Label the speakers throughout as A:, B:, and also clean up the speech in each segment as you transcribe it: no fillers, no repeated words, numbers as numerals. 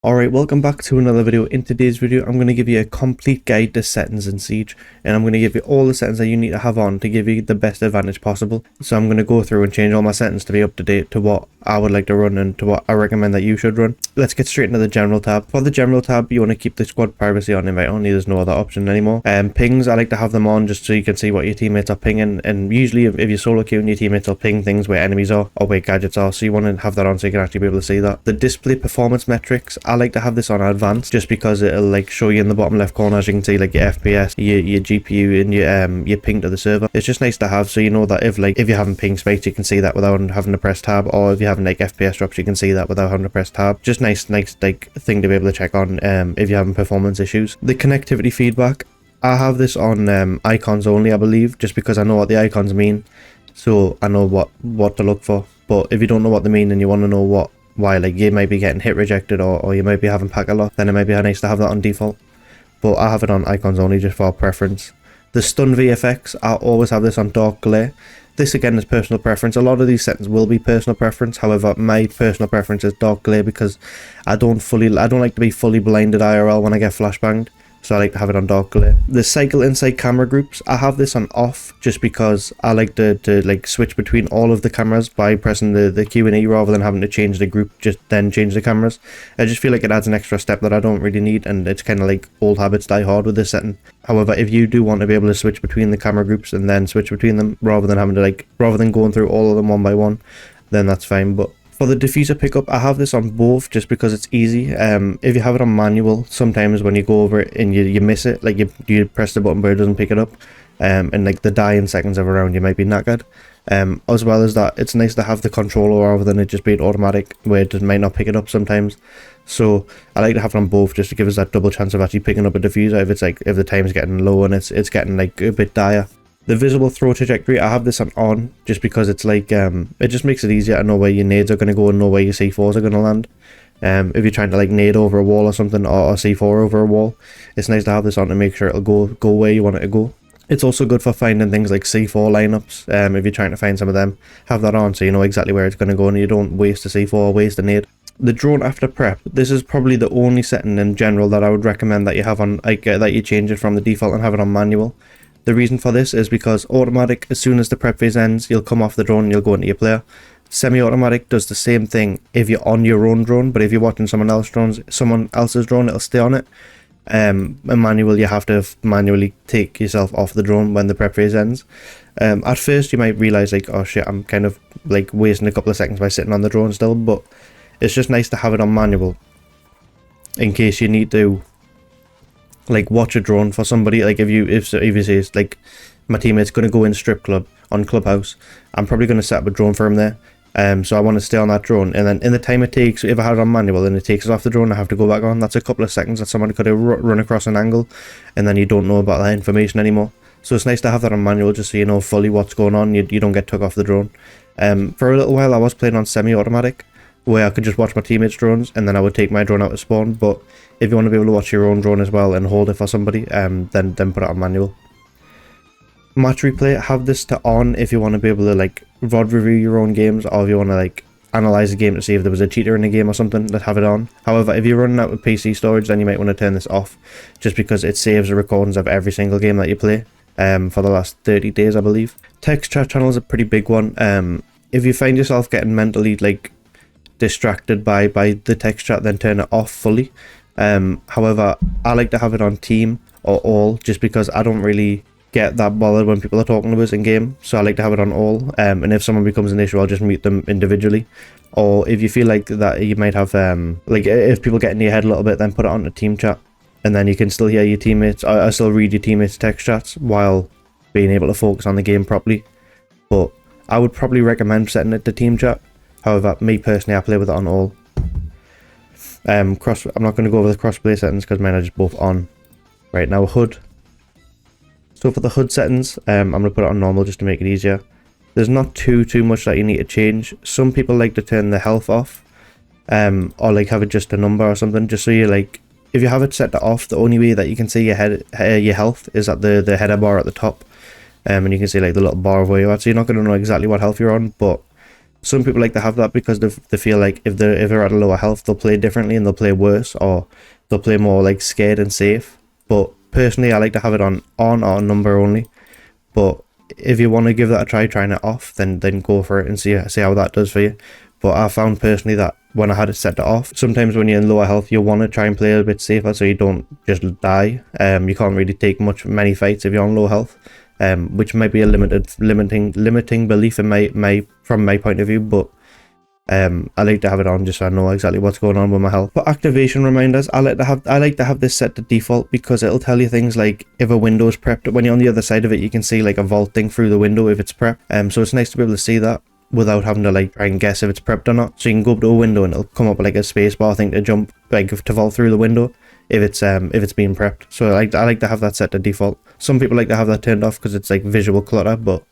A: Alright, welcome back to another video. In today's video, I'm going to give you a complete guide to settings in Siege, and I'm going to give you all the settings that you need to have on to give you the best advantage possible. So I'm going to go through and change all my settings to be up to date to what I would like to run and to what I recommend that you should run. Let's get straight into the general tab. For the general tab, you want to keep the squad privacy on invite only. There's no other option anymore. Pings, I like to have them on just so you can see what your teammates are pinging, and usually if you're solo queuing, your teammates will ping things where enemies are or where gadgets are, so you want to have that on so you can actually be able to see that. The display performance metrics, I like to have this on advanced just because it'll like show you in the bottom left corner, as you can see, like your FPS, your GPU, and your ping to the server. It's just nice to have, so you know that if you're having ping spikes, you can see that without having to press tab, or if you're having like FPS drops, you can see that without having to press tab. Just nice like thing to be able to check on if you're having performance issues. The connectivity feedback, I have this on icons only, I believe, just because I know what the icons mean, so I know what to look for. But if you don't know what they mean and you want to know why, like, you might be getting hit rejected or you might be having pack a lot, then it might be nice to have that on default. But I have it on icons only just for preference. The stun VFX, I always have this on dark glare. This again is personal preference. A lot of these settings will be personal preference. However, my personal preference is dark glare because I don't like to be fully blinded IRL when I get flashbanged. So I like to have it on dark glare. The cycle inside camera groups, I have this on off just because I like to like switch between all of the cameras by pressing the Q and E rather than having to change the group, just then change the cameras. I just feel like it adds an extra step that I don't really need, and it's kind of like old habits die hard with this setting. However, if you do want to be able to switch between the camera groups and then switch between them rather than going through all of them one by one, then that's fine. But for the diffuser pickup, I have this on both just because it's easy. If you have it on manual, sometimes when you go over it and you miss it, like you press the button but it doesn't pick it up, and like the dying seconds of a round, you might be knackered. As well as that, it's nice to have the controller rather than it just being automatic where it might not pick it up sometimes. So I like to have it on both just to give us that double chance of actually picking up a diffuser if the time's getting low and it's getting like a bit dire. The visible throw trajectory, I have this on just because it's like it just makes it easier to know where your nades are going to go and know where your C4s are going to land. If you're trying to like nade over a wall or something, or C4 over a wall, it's nice to have this on to make sure it'll go where you want it to go. It's also good for finding things like C4 lineups. If you're trying to find some of them, have that on so you know exactly where it's going to go and you don't waste a C4 or waste a nade. The drone after prep, this is probably the only setting in general that I would recommend that you have on, like that you change it from the default and have it on manual. The reason for this is because automatic, as soon as the prep phase ends, you'll come off the drone and you'll go into your player. Semi-automatic does the same thing if you're on your own drone, but if you're watching someone else's drone, it'll stay on it. And manual, you have to manually take yourself off the drone when the prep phase ends. At first, you might realize like, oh shit, I'm kind of like wasting a couple of seconds by sitting on the drone still, but it's just nice to have it on manual in case you need to like watch a drone for somebody. Like if you say like my teammate's going to go in strip club on Clubhouse, I'm probably going to set up a drone for him there. So I want to stay on that drone, and then in the time it takes, if I had it on manual and it takes us off the drone, I have to go back on. That's a couple of seconds that someone could have run across an angle, and then you don't know about that information anymore. So it's nice to have that on manual just so you know fully what's going on. You don't get took off the drone. For a little while I was playing on semi-automatic, where I could just watch my teammates' drones and then I would take my drone out of spawn. But if you want to be able to watch your own drone as well and hold it for somebody, then put it on manual. Match replay, have this to on if you want to be able to like VOD review your own games, or if you want to like analyze the game to see if there was a cheater in the game or something, let's have it on. However, if you're running out of PC storage, then you might want to turn this off just because it saves the recordings of every single game that you play for the last 30 days, I believe. Text chat channel is a pretty big one. If you find yourself getting mentally like distracted by the text chat, then turn it off fully. However, I like to have it on team or all just because I don't really get that bothered when people are talking to us in game, so I like to have it on all. And if someone becomes an issue, I'll just mute them individually. Or if you feel like that you might have like if people get in your head a little bit, then put it on the team chat, and then you can still hear your teammates. I still read your teammates' text chats while being able to focus on the game properly. But I would probably recommend setting it to team chat. However, me personally, I play with it on all. I'm not going to go over the crossplay settings because mine are just both on. Right now, HUD. So for the HUD settings, I'm going to put it on normal just to make it easier. There's not too much that you need to change. Some people like to turn the health off, or like have it just a number or something, just so you like, if you have it set to off, the only way that you can see your health is at the header bar at the top, and you can see like the little bar of where you're at, so you're not going to know exactly what health you're on, but Some people like to have that because they feel like if they're at a lower health, they'll play differently and they'll play worse, or they'll play more like scared and safe. But personally, I like to have it on or number only. But if you want to give that a try, trying it off, then go for it and see how that does for you. But I found personally that when I had it set to off, sometimes when you're in lower health, you want to try and play a bit safer so you don't just die. You can't really take many fights if you're on low health, which might be a limiting belief in from my point of view. But I like to have it on just so I know exactly what's going on with my health. For activation reminders, I like to have this set to default because it'll tell you things like if a window is prepped. When you're on the other side of it, you can see like a vaulting through the window if it's prepped. So it's nice to be able to see that without having to like try and guess if it's prepped or not. So you can go up to a window and it'll come up with like a spacebar thing to jump, like to vault through the window if it's being prepped. So I like to have that set to default. Some people like to have that turned off because it's like visual clutter, but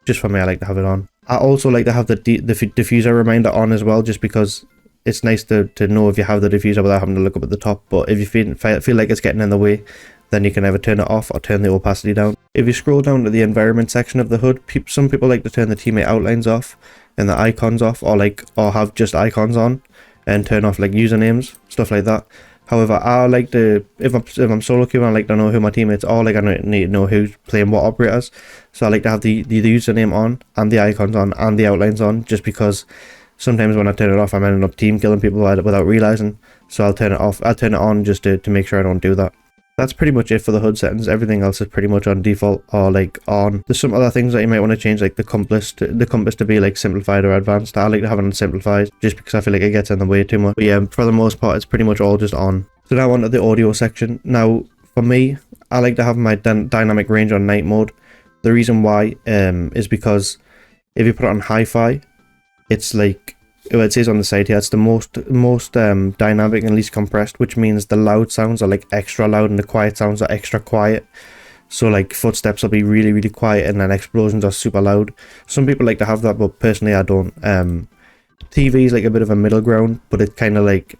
A: just for me, I like to have it on. I also like to have the diffuser reminder on as well, just because it's nice to know if you have the diffuser without having to look up at the top. But if you feel like it's getting in the way, then you can either turn it off or turn the opacity down. If you scroll down to the environment section of the HUD, some people like to turn the teammate outlines off and the icons off, or have just icons on and turn off like usernames, stuff like that. However, I like to, if I'm solo queuing, I like to know who my teammates are. Like, I need to know who's playing what operators. So I like to have the username on and the icons on and the outlines on, just because sometimes when I turn it off, I'm ending up team killing people without realizing. So I'll turn it off. I'll turn it on just to make sure I don't do that. That's pretty much it for the HUD settings. Everything else is pretty much on default or like on. There's some other things that you might want to change, like the compass to be like simplified or advanced. I like to have it on simplified just because I feel like it gets in the way too much. But yeah, for the most part, it's pretty much all just on. So now onto the audio section. Now for me, I like to have my dynamic range on night mode. The reason why is because if you put it on hi-fi, it's like, well, it says on the side here, it's the most dynamic and least compressed, which means the loud sounds are like extra loud and the quiet sounds are extra quiet. So like footsteps will be really, really quiet and then explosions are super loud. Some people like to have that, but personally I don't. TV is like a bit of a middle ground, but it's kind of like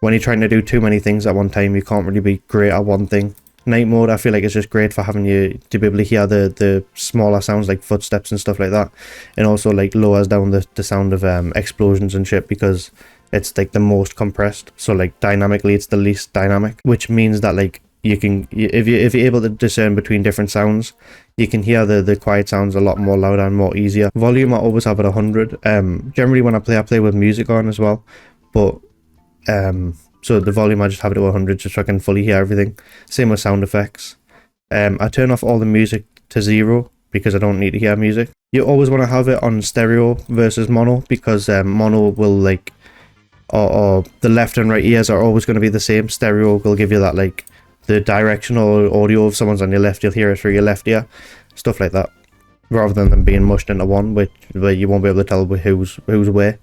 A: when you're trying to do too many things at one time, you can't really be great at one thing. Night mode, I feel like it's just great for having you to be able to hear the smaller sounds like footsteps and stuff like that, and also like lowers down the sound of explosions and shit because it's like the most compressed. So like dynamically, it's the least dynamic, which means that like if you're able to discern between different sounds, you can hear the quiet sounds a lot more louder and more easier. Volume I always have at 100. Generally when I play with music on as well, but so the volume I just have it at 100 just so I can fully hear everything. Same with sound effects. I turn off all the music to 0 because I don't need to hear music. You always want to have it on stereo versus mono because mono will like, or the left and right ears are always going to be the same. Stereo will give you that like the directional audio. If someone's on your left, you'll hear it through your left ear, stuff like that, rather than them being mushed into one, where you won't be able to tell who's where.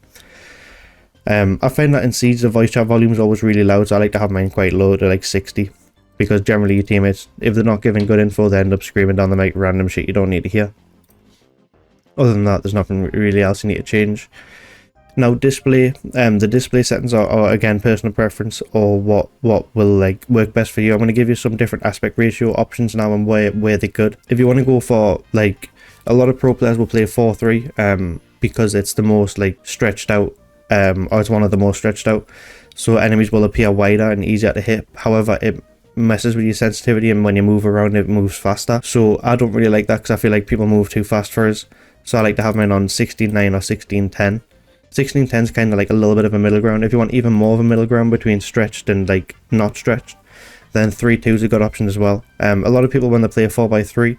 A: I find that in Siege the voice chat volume is always really loud, so I like to have mine quite low to like 60, because generally your teammates, if they're not giving good info, they end up screaming down the mic random shit you don't need to hear. Other than that, there's nothing really else you need to change. Now display, the display settings are again personal preference, or what will like work best for you. I'm going to give you some different aspect ratio options now and where they're good. If you want to go for like, a lot of pro players will play 4:3 because it's the most like stretched out, or it's one of the most stretched out, so enemies will appear wider and easier to hit. However, it messes with your sensitivity, and when you move around it moves faster, so I don't really like that because I feel like people move too fast for us. So I like to have mine on 16:9 or 16:10. 16:10 is kind of like a little bit of a middle ground. If you want even more of a middle ground between stretched and like not stretched, then 3:2 is a good option as well. A lot of people, when they play a 4:3,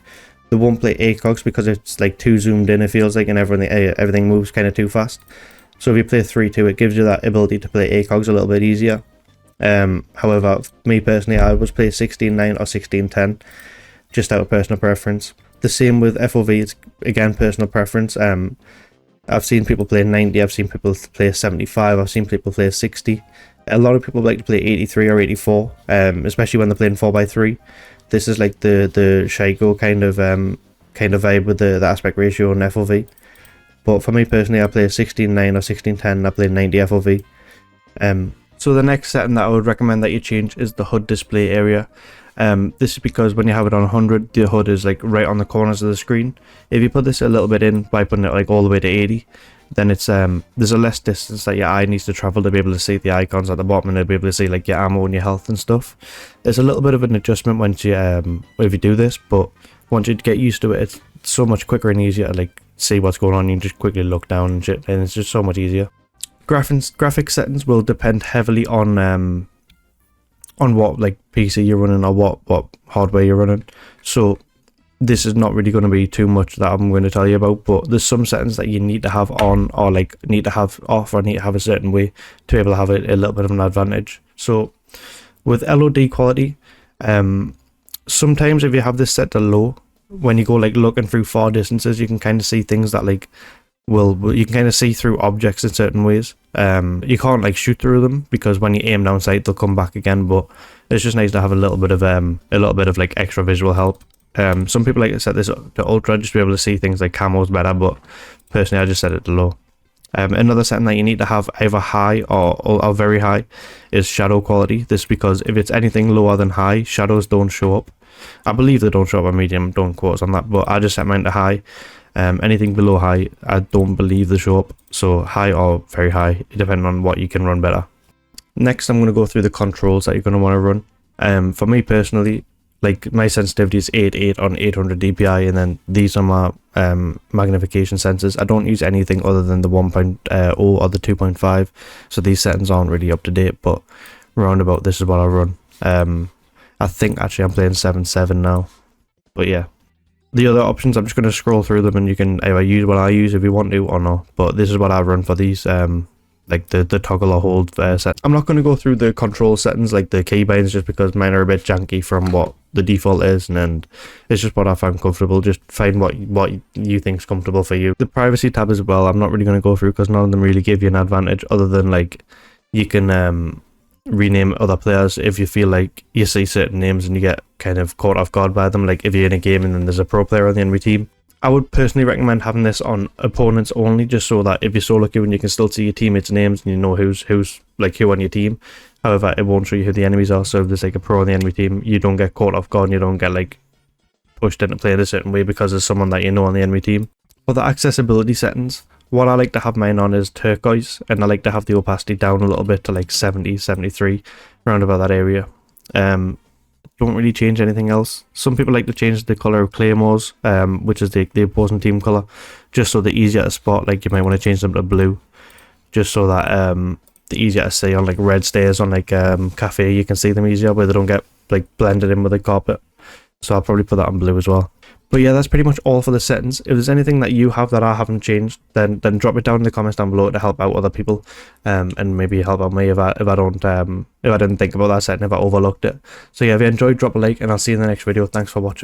A: they won't play ACOGs because it's like too zoomed in, it feels like, and everything moves kind of too fast. So if you play 3:2, it gives you that ability to play ACOGs a little bit easier. However, me personally, I always play 16:9 or 16:10, just out of personal preference. The same with FOV, it's again personal preference. I've seen people play 90, I've seen people play 75, I've seen people play 60. A lot of people like to play 83 or 84, especially when they're playing 4:3. This is like the Shaigo kind of vibe with the aspect ratio and FOV. But for me personally, I play 16:9 or 16:10, and I play 90 FOV. So the next setting that I would recommend that you change is the HUD display area. This is because when you have it on 100, the HUD is like right on the corners of the screen. If you put this a little bit in by putting it like all the way to 80, then it's there's a less distance that your eye needs to travel to be able to see the icons at the bottom and to be able to see like your ammo and your health and stuff. There's a little bit of an adjustment once you if you do this, but once you get used to it, it's so much quicker and easier to like see what's going on. You can just quickly look down and shit, and it's just so much easier. Graphics settings will depend heavily on what like PC you're running or what hardware you're running. So this is not really going to be too much that I'm going to tell you about, but there's some settings that you need to have on, or like need to have off, or need to have a certain way to be able to have a little bit of an advantage. So with LOD quality, sometimes if you have this set to low, when you go like looking through far distances, you can kind of see things that like you can kind of see through objects in certain ways. You can't like shoot through them because when you aim down sight they'll come back again, but it's just nice to have a little bit of like extra visual help. Some people like to set this to ultra just to be able to see things like camos better, but personally I just set it to low. Another setting that you need to have either high or very high is shadow quality. This is because if it's anything lower than high, shadows don't show up. I believe they don't show up on medium, don't quote us on that, but I just set mine to high. Anything below high, I don't believe they show up, so high or very high, depending on what you can run better. Next, I'm going to go through the controls that you're going to want to run. For me personally, like my sensitivity is 8.8 on 800 dpi, and then these are my magnification sensors. I don't use anything other than the 1.0 or the 2.5, so these settings aren't really up to date, but roundabout this is what I run. I think actually I'm playing 7.7 now, but yeah. The other options, I'm just going to scroll through them and you can either use what I use if you want to or not, but this is what I run for these, like the toggle or hold set. I'm not going to go through the control settings like the keybinds just because mine are a bit janky from what the default is, and it's just what I find comfortable. Just find what you think's comfortable for you. The privacy tab as well, I'm not really going to go through because none of them really give you an advantage other than like you can rename other players if you feel like you see certain names and you get kind of caught off guard by them, like if you're in a game and then there's a pro player on the enemy team. I would personally recommend having this on opponents only, just so that if you're solo queuing you can still see your teammates' names and you know who's like who on your team. However, it won't show you who the enemies are, so if there's like a pro on the enemy team, you don't get caught off guard and you don't get like pushed into playing a certain way because there's someone that you know on the enemy team. For the accessibility settings, what I like to have mine on is turquoise, and I like to have the opacity down a little bit to like 70, 73, around about that area. Don't really change anything else. Some people like to change the color of claymores, which is the opposing team color, just so they're easier to spot. Like you might want to change them to blue, just so that they're easier to see on like red stairs on like cafe. You can see them easier where they don't get like blended in with the carpet. So I'll probably put that on blue as well. But yeah, that's pretty much all for the settings. If there's anything that you have that I haven't changed, then drop it down in the comments down below to help out other people, and maybe help out me if I didn't think about that setting, if I overlooked it. So yeah, if you enjoyed, drop a like, and I'll see you in the next video. Thanks for watching.